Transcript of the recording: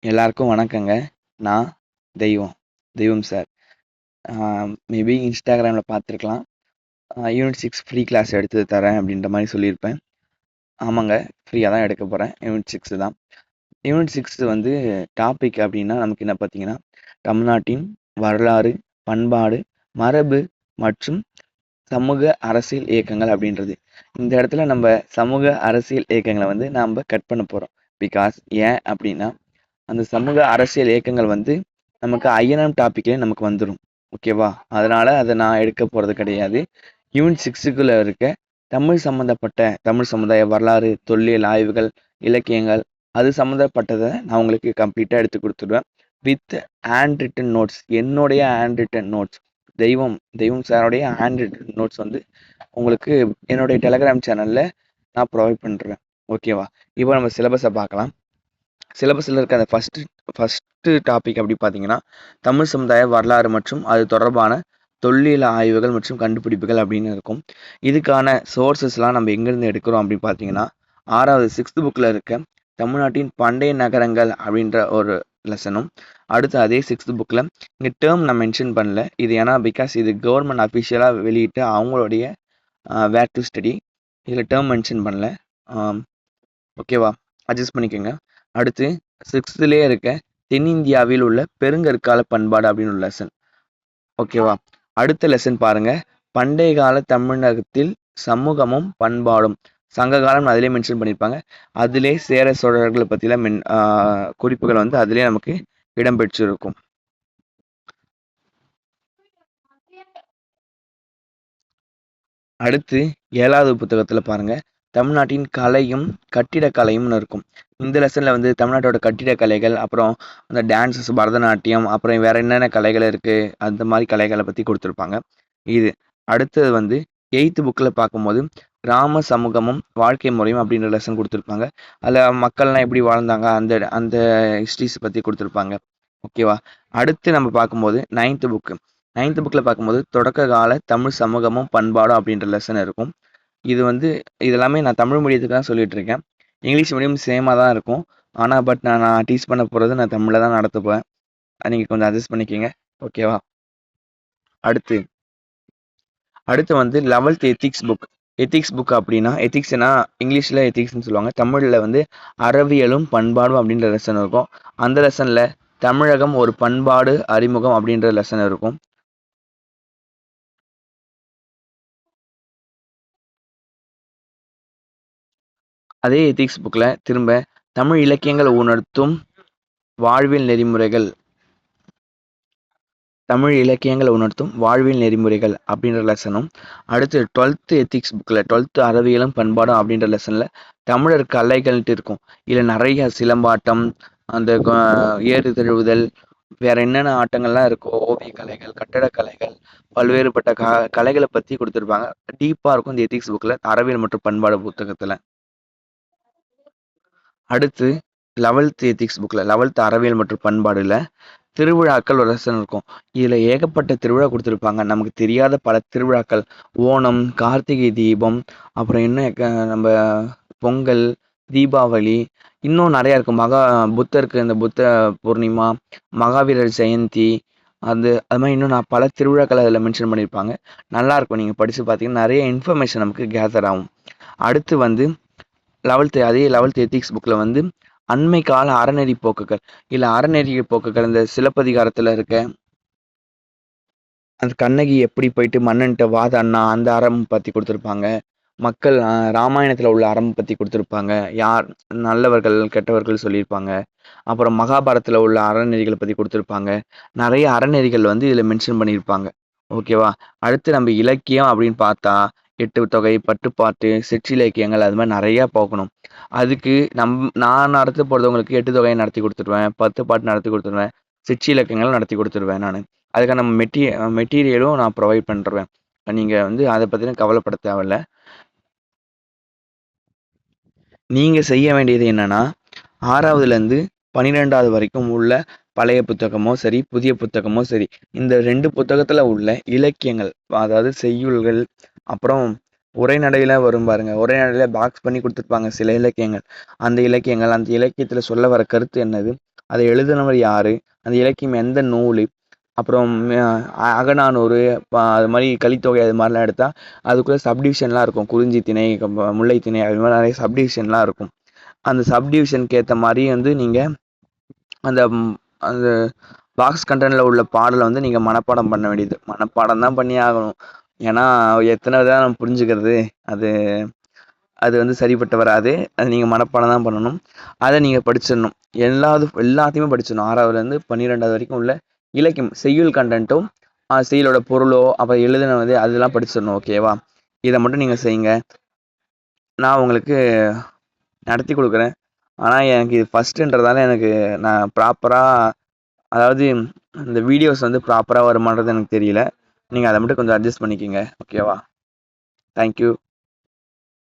எல்லாருக்கும் வணக்கங்க. நான் தெய்வம். தெய்வம் சார். மேபி இன்ஸ்டாகிராமில் பார்த்துருக்கலாம். யூனிட் 6 ஃப்ரீ கிளாஸ் எடுத்து தரேன் அப்படின்ற மாதிரி சொல்லியிருப்பேன். ஆமாங்க, ஃப்ரீயாக தான் எடுக்க போகிறேன். யூனிட் 6 தான். யூனிட் 6 வந்து டாபிக் அப்படின்னா நமக்கு என்ன பார்த்தீங்கன்னா, தமிழ்நாட்டின் வரலாறு, பண்பாடு, மரபு மற்றும் சமூக அரசியல் இயக்கங்கள் அப்படின்றது. இந்த இடத்துல நம்ம சமூக அரசியல் இயக்கங்களை வந்து நாம் கட் பண்ண போகிறோம். பிகாஸ் ஏன் அப்படின்னா, அந்த சமூக அரசியல் இயக்கங்கள் வந்து நமக்கு ஐஎன்எம் டாபிக்லேயே நமக்கு வந்துடும். ஓகேவா? அதனால அதை நான் எடுக்க போகிறது கிடையாது. யூனிட் 6க்குள்ள இருக்க தமிழ் சமுதாய வரலாறு, தொல்லியல் ஆய்வுகள், இலக்கியங்கள் அது சம்மந்தப்பட்டதை நான் உங்களுக்கு கம்ப்ளீட்டாக எடுத்து கொடுத்துடுவேன். வித் ஹேண்ட் ரிட்டன் நோட்ஸ், என்னுடைய ஹேண்ட் ரிட்டன் நோட்ஸ், தெய்வம் தெய்வம் சாரோடைய ஹேண்ட் ரிட்டன் நோட்ஸ் வந்து உங்களுக்கு என்னுடைய டெலகிராம் சேனலில் நான் ப்ரொவைட் பண்ணுறேன். ஓகேவா? இப்போ நம்ம சிலபஸை பார்க்கலாம். சிலபஸில் இருக்க அந்த ஃபஸ்ட்டு டாபிக் அப்படி பார்த்தீங்கன்னா, தமிழ் சமுதாய வரலாறு மற்றும் அது தொடர்பான தொல்லியல் ஆய்வுகள் மற்றும் கண்டுபிடிப்புகள் அப்படின்னு இருக்கும். இதுக்கான சோர்சஸ்லாம் நம்ம எங்கேருந்து எடுக்கிறோம் அப்படின்னு பார்த்தீங்கன்னா, 6வது 6th புக்கில் இருக்க தமிழ்நாட்டின் பண்டைய நகரங்கள் அப்படின்ற ஒரு லெசனும், அடுத்து அதே 6th புக்கில் இங்கே டேர்ம் நான் மென்ஷன் பண்ணல. இது ஏன்னா பிகாஸ் இது கவர்மெண்ட் அஃபிஷியலாக வெளியிட்டு அவங்களுடைய வேர் டு ஸ்டடி. இதில் டேர்ம் மென்ஷன் பண்ணல. ஓகேவா? அட்ஜஸ்ட் பண்ணிக்கோங்க. அடுத்து 6th இருக்க தென்னிந்தியாவில் உள்ள பெருங்கற்கால பண்பாடு அப்படின்னு ஒரு லெசன். ஓகேவா? அடுத்த லெசன் பாருங்க, பண்டைய கால தமிழகத்தில் சமூகமும் பண்பாடும், சங்க காலம் அதிலே மென்ஷன் பண்ணியிருப்பாங்க. அதிலே சேர சோழர்களை பற்றிலாம் குறிப்புகள் வந்து அதிலே நமக்கு இடம்பெற்றிருக்கும். அடுத்து 7வது புத்தகத்தில் பாருங்க, தமிழ்நாட்டின் கலையும் கட்டிடக்கலையும்னு இருக்கும். இந்த லெசனில் வந்து தமிழ்நாட்டோட கட்டிடக்கலைகள், அப்புறம் அந்த டான்ஸஸ், பரதநாட்டியம், அப்புறம் வேற என்னென்ன கலைகள் இருக்குது அந்த மாதிரி கலைகளை பற்றி கொடுத்துருப்பாங்க. இது அடுத்தது வந்து 8th புக்கில் பார்க்கும்போது கிராம சமூகமும் வாழ்க்கை முறையும் அப்படின்ற லெசன் கொடுத்துருப்பாங்க. அதில் மக்கள்லாம் எப்படி வாழ்ந்தாங்க அந்த அந்த ஹிஸ்ட்ரிஸ் பற்றி கொடுத்துருப்பாங்க. ஓகேவா? அடுத்து நம்ம பார்க்கும்போது 9th புக்கில் பார்க்கும்போது தொடக்க கால தமிழ் சமூகமும் பண்பாடும் அப்படின்ற லெசன் இருக்கும். இது வந்து இதெல்லாமே நான் தமிழ் மீடியத்துக்கு தான் சொல்லிட்டு இருக்கேன். இங்கிலீஷ் மீடியம் சேமாக தான் இருக்கும். ஆனால் நான் டீச் பண்ண போகிறது நான் தமிழில் தான் நடத்த போகிறேன். நீங்கள் கொஞ்சம் அட்ஜஸ்ட் பண்ணிக்கோங்க. ஓகேவா? அடுத்து வந்து 11th எத்திக்ஸ் புக் அப்படின்னா, எத்திக்ஸ்னா இங்கிலீஷில் எத்திக்ஸ்னு சொல்லுவாங்க. தமிழில் வந்து அறவியலும் பண்பாடும் அப்படின்ற லெசன் இருக்கும். அந்த லெசனில் தமிழகம் ஒரு பண்பாடு அறிமுகம் அப்படின்ற லெசன் இருக்கும். அதே எத்திக்ஸ் புக்கில் திரும்ப தமிழ் இலக்கியங்கள் உணர்த்தும் வாழ்வியல் நெறிமுறைகள் அப்படின்ற லெசனும், அடுத்து 12th எத்திக்ஸ் புக்கில் 12th அறவியலும் பண்பாடும் அப்படின்ற லெசனில் தமிழர் கலைகள்ட்டு இருக்கும். இதில் நிறைய சிலம்பாட்டம், அந்த ஏறு தழுவுதல், வேற என்னென்ன ஆட்டங்கள்லாம் இருக்கோ, ஓவிய கலைகள், கட்டடக்கலைகள், பல்வேறுபட்ட கலைகளை பற்றி கொடுத்துருப்பாங்க. டீப்பாக இருக்கும் இந்த எத்திக்ஸ் புக்கில், அறவியல் மற்றும் பண்பாடு புத்தகத்தில். அடுத்து 11th எத்திக்ஸ் புக்கில் 11th அறவியல் மற்றும் பண்பாடுல திருவிழாக்கள் ஒரு லெசன் இருக்கும். இதில் ஏகப்பட்ட திருவிழா கொடுத்துருப்பாங்க. நமக்கு தெரியாத பல திருவிழாக்கள், ஓணம், கார்த்திகை தீபம், அப்புறம் இன்னும் நம்ம பொங்கல், தீபாவளி, இன்னும் நிறையா இருக்கும். புத்தருக்கு இந்த புத்த பூர்ணிமா, மகாவீரர் ஜெயந்தி, அது மாதிரி இன்னும் நான் பல திருவிழாக்கள் அதில் மென்ஷன் பண்ணியிருப்பாங்க. நல்லாயிருக்கும், நீங்கள் படித்து பார்த்தீங்கன்னா நிறைய இன்ஃபர்மேஷன் நமக்கு கேதர் ஆகும். அடுத்து வந்து 11th எத்திக்ஸ் புக்கில் வந்து அண்மை கால அறநெறி போக்குகள், இல்லை அறநெறி போக்குகள், இந்த சிலப்பதிகாரத்தில் இருக்க அந்த கண்ணகி எப்படி போயிட்டு மன்னன்ட்ட வாதாடினா அந்த அறம் பற்றி கொடுத்துருப்பாங்க. மக்கள் ராமாயணத்தில் உள்ள அறம் பற்றி கொடுத்துருப்பாங்க. யார் நல்லவர்கள் கெட்டவர்கள் சொல்லியிருப்பாங்க. அப்புறம் மகாபாரதத்தில் உள்ள அறநெறிகளை பற்றி கொடுத்துருப்பாங்க. நிறைய அறநெறிகள் வந்து இதில் மென்ஷன் பண்ணியிருப்பாங்க. ஓகேவா? அடுத்து நம்ம இலக்கியம் அப்படின்னு பார்த்தா எட்டு தொகை, பட்டுப்பாட்டு, சிற்றிலக்கியங்கள் அது மாதிரி நிறையா போகணும். அதுக்கு நான் நடத்த போகிறது உங்களுக்கு எட்டு தொகையை நடத்தி கொடுத்துருவேன், 10 பாட்டு நடத்தி கொடுத்துருவேன், சிற்றிலக்கியங்களும் நடத்தி கொடுத்துருவேன் நான். அதுக்கான நம்ம மெட்டீரியலும் நான் ப்ரொவைட் பண்ணுறேன். நீங்கள் வந்து அதை பற்றின கவலைப்பட தேவையில்ல. நீங்கள் செய்ய வேண்டியது என்னென்னா, 6வதுலேருந்து 12வது வரைக்கும் உள்ள பழைய புத்தகமோ சரி, புதிய புத்தகமோ சரி, இந்த 2 புத்தகத்தில் உள்ள இலக்கியங்கள், அதாவது செய்யுள்கள், அப்புறம் உரைநடையில் வரும் பாருங்க, உரைநடையில் பாக்ஸ் பண்ணி கொடுத்துருப்பாங்க சில இலக்கியங்கள். அந்த இலக்கியத்தில் சொல்ல வர கருத்து என்னது, அதை எழுதினவர் யார், அந்த இலக்கியம் எந்த நூல், அப்புறம் அகநானூறு அது மாதிரி கலித்தொகை அது மாதிரிலாம் எடுத்தால் அதுக்குள்ளே சப்டிவிஷன்லாம் இருக்கும். குறிஞ்சி திணை, முல்லை திணை அது மாதிரி நிறைய சப்டிவிஷன்லாம் இருக்கும். அந்த சப்டிவிஷனுக்கு ஏற்ற மாதிரி வந்து நீங்கள் அந்த அந்த பாக்ஸ் கண்டென்ட்டில் உள்ள பாடலை வந்து நீங்கள் மனப்பாடம் பண்ண வேண்டியது. மனப்பாடம் தான் பண்ணி ஆகணும். ஏன்னா எத்தனை தான் நம்ம புரிஞ்சுக்கிறது, அது அது வந்து சரிப்பட்டு வராது. அது நீங்கள் மனப்பாடம் தான் பண்ணணும். அதை நீங்கள் படிச்சிடணும். எல்லாத்தையுமே படிச்சிடணும். 6வதுலேருந்து 12வது வரைக்கும் உள்ள இலக்கியம் செய்யுள் கண்டென்ட்டும் செய்யுளோட பொருளோ அப்புறம் எழுதினது அதெல்லாம் படிச்சிடணும். ஓகேவா? இதை மட்டும் நீங்கள் செய்யுங்க. நான் உங்களுக்கு நடத்தி கொடுக்குறேன். ஆனால் எனக்கு இது ஃபஸ்ட்டுன்றதால எனக்கு நான் ப்ராப்பராக, அதாவது இந்த வீடியோஸ் வந்து ப்ராப்பராக வருமானது எனக்கு தெரியல. நீங்கள் அதை மட்டும் கொஞ்சம் அட்ஜஸ்ட் பண்ணிக்கோங்க. ஓகேவா? தேங்க்யூ.